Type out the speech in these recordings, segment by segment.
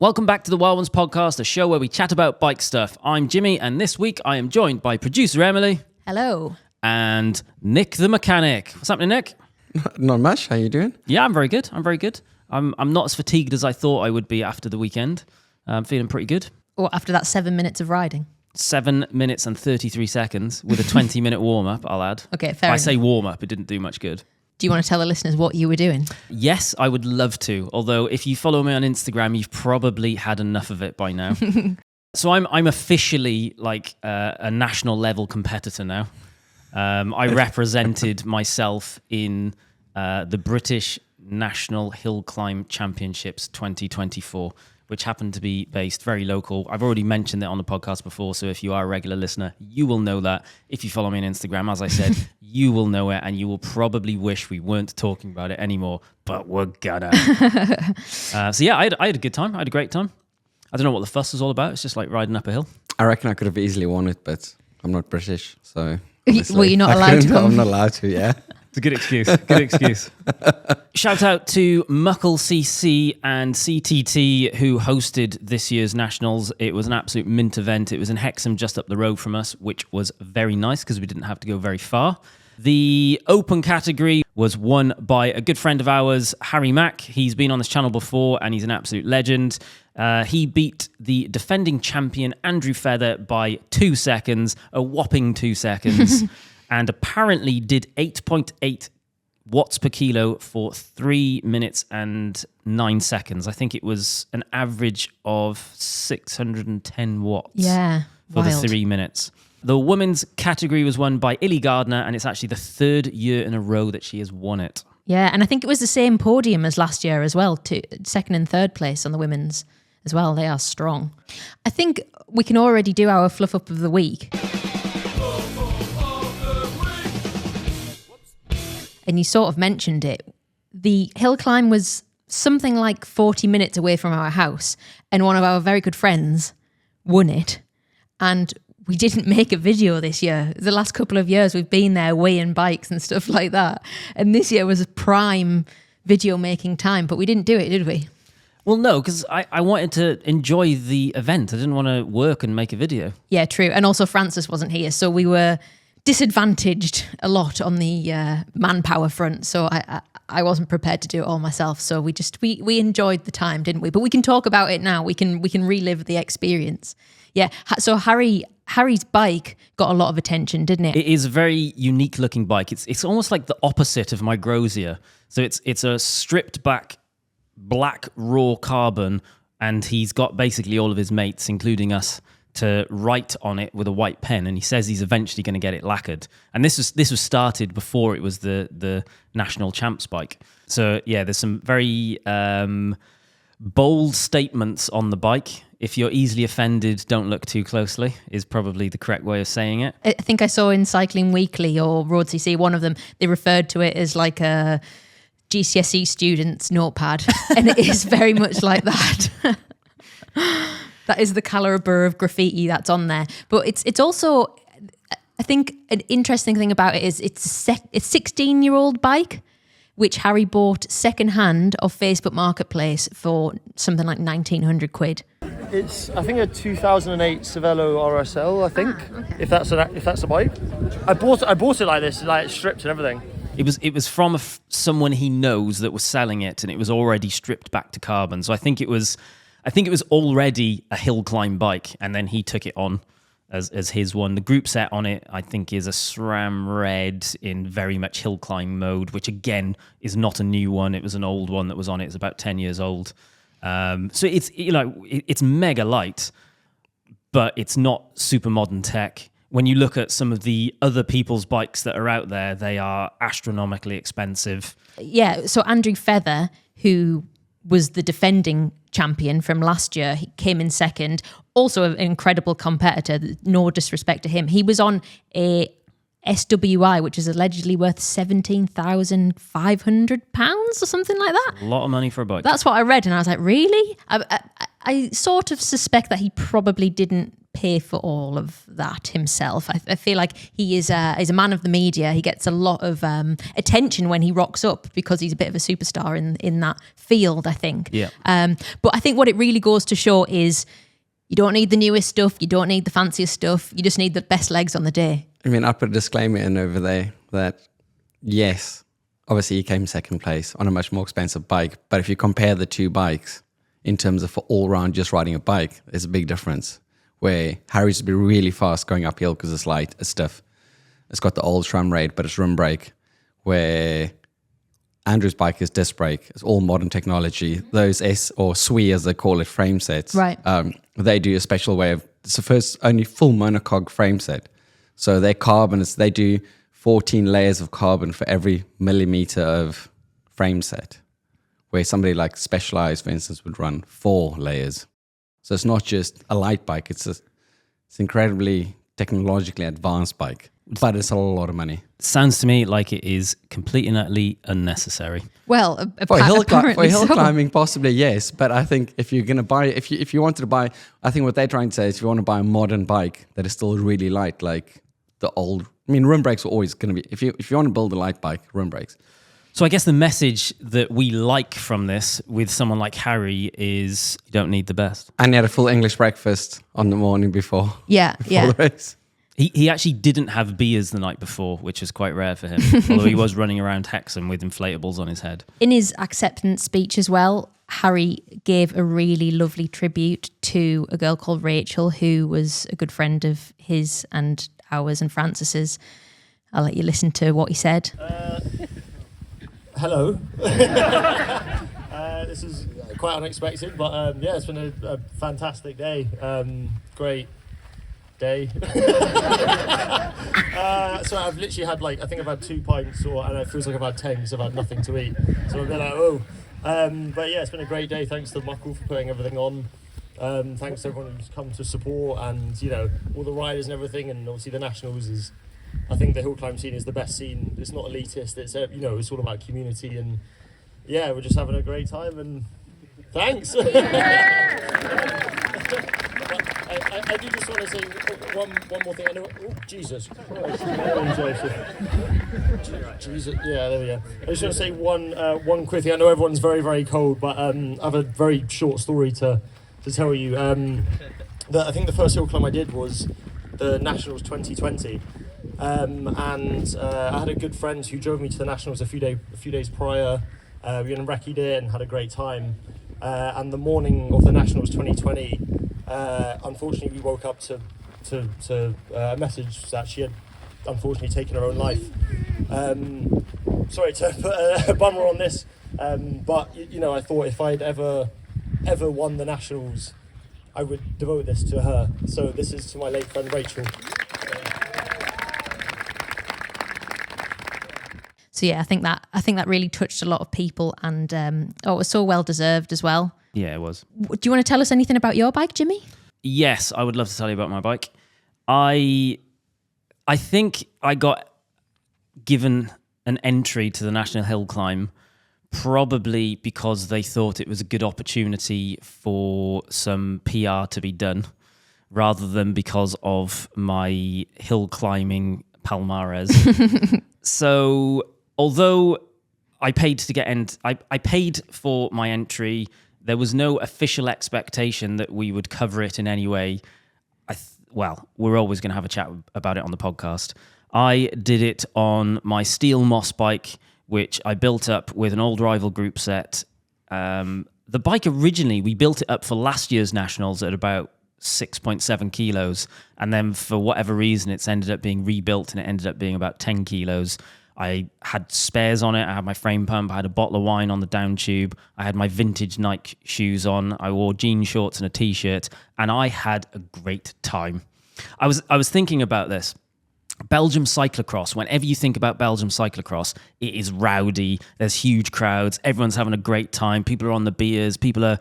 Welcome back to the Wild Ones podcast, a show where we chat about bike stuff. I'm Jimmy, and this week I am joined by producer Emily. Hello. And Nick the mechanic. What's happening, Nick? Not much. How you doing? Yeah, I'm very good. I'm not as fatigued as I thought I would be after the weekend. I'm feeling pretty good. Or after that 7 minutes of riding. 7 minutes and 33 seconds with a 20-minute warm-up, I'll add. Okay, fair enough. I say warm-up, it didn't do much good. Do you want to tell the listeners what you were doing? Yes, I would love to. Although if you follow me on Instagram, you've probably had enough of it by now. So I'm officially like a national level competitor now. I represented myself in the British National Hill Climb Championships 2024, which happened to be based very local. I've already mentioned it on the podcast before, so if you are a regular listener, you will know that. If you follow me on Instagram, as I said, you will know it, and you will probably wish we weren't talking about it anymore, but we're gonna. So yeah, I had a good time. I had a great time. I don't know what the fuss was all about. It's just like riding up a hill. I reckon I could have easily won it, but I'm not British, so... Were you not allowed to come? I'm not allowed to, yeah. It's a good excuse. Good excuse. Shout out to Muckle CC and CTT who hosted this year's Nationals. It was an absolute mint event. It was in Hexham, just up the road from us, which was very nice because we didn't have to go very far. The open category was won by a good friend of ours, Harry Mack. He's been on this channel before and he's an absolute legend. He beat the defending champion, Andrew Feather, by 2 seconds, a whopping 2 seconds. And apparently did 8.8 watts per kilo for 3 minutes and 9 seconds. I think it was an average of 610 watts for wild. the 3 minutes. The women's category was won by Illy Gardner, and it's actually the 3rd year in a row that she has won it. Yeah, and I think it was the same podium as last year as well, to 2nd and 3rd place on the women's as well. They are strong. I think we can already do our fluff up of the week. And you sort of mentioned it. The hill climb was something like 40 minutes away from our house, and one of our very good friends won it. And we didn't make a video this year. The last couple of years we've been there weighing bikes and stuff like that. And this year was a prime video making time, but we didn't do it, did we? Well, no, because I wanted to enjoy the event. I didn't want to work and make a video. Yeah, true. And also Francis wasn't here, so we were disadvantaged a lot on the manpower front, so I wasn't prepared to do it all myself. So we enjoyed the time, didn't we? But we can talk about it now. We can relive the experience. Yeah. So Harry's bike got a lot of attention, didn't it? It is a very unique looking bike. It's almost like the opposite of my Grosier. So it's a stripped back black raw carbon, and he's got basically all of his mates, including us, to write on it with a white pen, and he says he's eventually going to get it lacquered. And this was started before it was the national champs bike. So yeah, there's some very bold statements on the bike. If you're easily offended, don't look too closely, is probably the correct way of saying it. I think I saw in Cycling Weekly or Road CC, one of them, they referred to it as like a GCSE student's notepad, and it is very much like that. That is the caliber of graffiti that's on there. But it's also, I think, an interesting thing about it is it's a 16-year-old bike, which Harry bought second-hand off Facebook Marketplace for something like 1,900 quid. It's, I think, a 2008 Cervelo RSL, I think, okay. if that's a bike. I bought it like this, like stripped and everything. It was from someone he knows that was selling it, and it was already stripped back to carbon. So I think it was already a hill climb bike, and then he took it on as his one. The group set on it, I think, is a SRAM Red in very much hill climb mode, which again is not a new one. It was an old one that was on it. It's about 10 years old. So it's mega light, but it's not super modern tech. When you look at some of the other people's bikes that are out there, they are astronomically expensive. Yeah, so Andrew Feather, who was the defending champion from last year, he came in second. Also an incredible competitor, no disrespect to him. He was on a SWI, which is allegedly worth £17,500 or something like that. A lot of money for a bike. That's what I read, and I was like, really? I sort of suspect that he probably didn't pay for all of that himself. I feel like he's a man of the media. He gets a lot of attention when he rocks up because he's a bit of a superstar in that field, I think. Yeah. But I think what it really goes to show is you don't need the newest stuff. You don't need the fanciest stuff. You just need the best legs on the day. I mean, I put a disclaimer in over there that, yes, obviously he came second place on a much more expensive bike. But if you compare the two bikes in terms of for all round just riding a bike, there's a big difference. Where Harry's would be really fast going uphill because it's light, it's stiff. It's got the old SRAM raid, but it's rim brake. Where Andrew's bike is disc brake. It's all modern technology. Those or SWE as they call it, frame sets. Right. They do a special way of, it's the first only full monocog frame set. So their carbon is, they do 14 layers of carbon for every millimeter of frame set. Where somebody like Specialized, for instance, would run 4 layers. So it's not just a light bike, it's incredibly technologically advanced bike, but it's a lot of money. Sounds to me like it is completely and utterly unnecessary. Well, For hill apparently so. climbing, possibly yes, but I think if you're going to buy, if you wanted to buy, I think what they're trying to say is if you want to buy a modern bike that is still really light, like the old, I mean, rim brakes are always going to be, if you want to build a light bike, rim brakes. So I guess the message that we like from this with someone like Harry is you don't need the best. And he had a full English breakfast on the morning before. Yeah, yeah. The race. He actually didn't have beers the night before, which was quite rare for him, although he was running around Hexham with inflatables on his head. In his acceptance speech as well, Harry gave a really lovely tribute to a girl called Rachel, who was a good friend of his and ours and Francis's. I'll let you listen to what he said. Hello. This is quite unexpected, but yeah, it's been a fantastic day. Great day. So I've literally had I think I've had 2 pints, and it feels like I've had 10 because I've had nothing to eat. So I'm a bit like, oh. But yeah, it's been a great day. Thanks to Muckle for putting everything on. Thanks to everyone who's come to support and, all the riders and everything. And obviously the Nationals is, I think the hill climb scene is the best scene. It's not elitist. It's it's all about community, and yeah, we're just having a great time. And thanks. I do just want to say one more thing. I know. Oh, Jesus Christ! Jesus, yeah, there we go. I just want to say one quick thing. I know everyone's very, very cold, but I have a very short story to tell you. I think the first hill climb I did was the Nationals 2020. And I had a good friend who drove me to the Nationals a few days prior. We went and recce'd it and had a great time. And the morning of the Nationals 2020, unfortunately, we woke up to a message that she had unfortunately taken her own life. Sorry to put a bummer on this, but I thought if I'd ever won the Nationals, I would devote this to her. So this is to my late friend Rachel. So yeah, I think that really touched a lot of people, and it was so well deserved as well. Yeah, it was. Do you want to tell us anything about your bike, Jimmy? Yes, I would love to tell you about my bike. I think I got given an entry to the National Hill Climb probably because they thought it was a good opportunity for some PR to be done, rather than because of my hill climbing palmares. So although I paid I paid for my entry, there was no official expectation that we would cover it in any way. We're always going to have a chat about it on the podcast. I did it on my Steel Moss bike, which I built up with an old rival group set. The bike originally, we built it up for last year's Nationals at about 6.7 kilos. And then for whatever reason, it's ended up being rebuilt and it ended up being about 10 kilos. I had spares on it. I had my frame pump. I had a bottle of wine on the down tube. I had my vintage Nike shoes on. I wore jean shorts and a t-shirt, and I had a great time. I was thinking about this. Belgium cyclocross, whenever you think about Belgium cyclocross, it is rowdy. There's huge crowds. Everyone's having a great time. People are on the beers. People are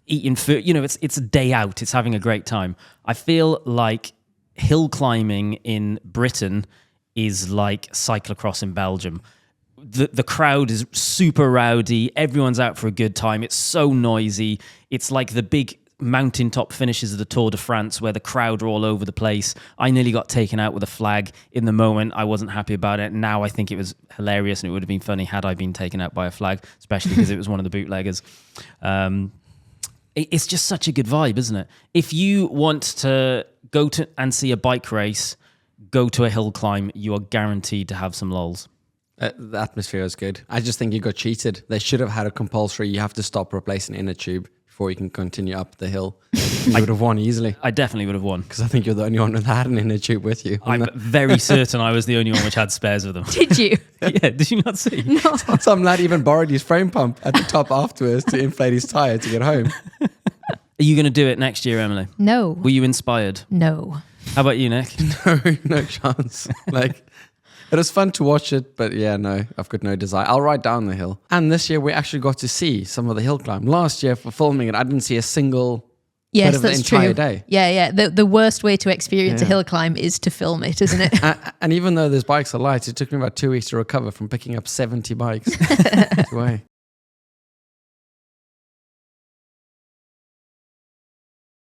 eating food. It's a day out. It's having a great time. I feel like hill climbing in Britain is like cyclocross in Belgium. The crowd is super rowdy. Everyone's out for a good time. It's so noisy. It's like the big mountaintop finishes of the Tour de France where the crowd are all over the place. I nearly got taken out with a flag. In the moment, I wasn't happy about it. Now I think it was hilarious, and it would have been funny had I been taken out by a flag, especially because it was one of the bootleggers. It's just such a good vibe, isn't it? If you want to go to and see a bike race, go to a hill climb, you are guaranteed to have some lols. The atmosphere is good. I just think you got cheated. They should have had a compulsory, you have to stop, replace an inner tube before you can continue up the hill. You would have won easily. I definitely would have won. Because I think you're the only one that had an inner tube with you. I'm very certain I was the only one which had spares with them. Did you? Yeah, did you not see? No. Some lad even borrowed his frame pump at the top afterwards to inflate his tyre to get home. Are you going to do it next year, Emily? No. Were you inspired? No. How about you, Nick? No chance. Like, it was fun to watch it, but yeah, no, I've got no desire. I'll ride down the hill. And this year we actually got to see some of the hill climb. Last year for filming it, I didn't see a single Yes, bit of the that's entire true. day. Yeah. The worst way to experience a hill climb is to film it, isn't it? And even though those bikes are light, it took me about 2 weeks to recover from picking up 70 bikes. Away.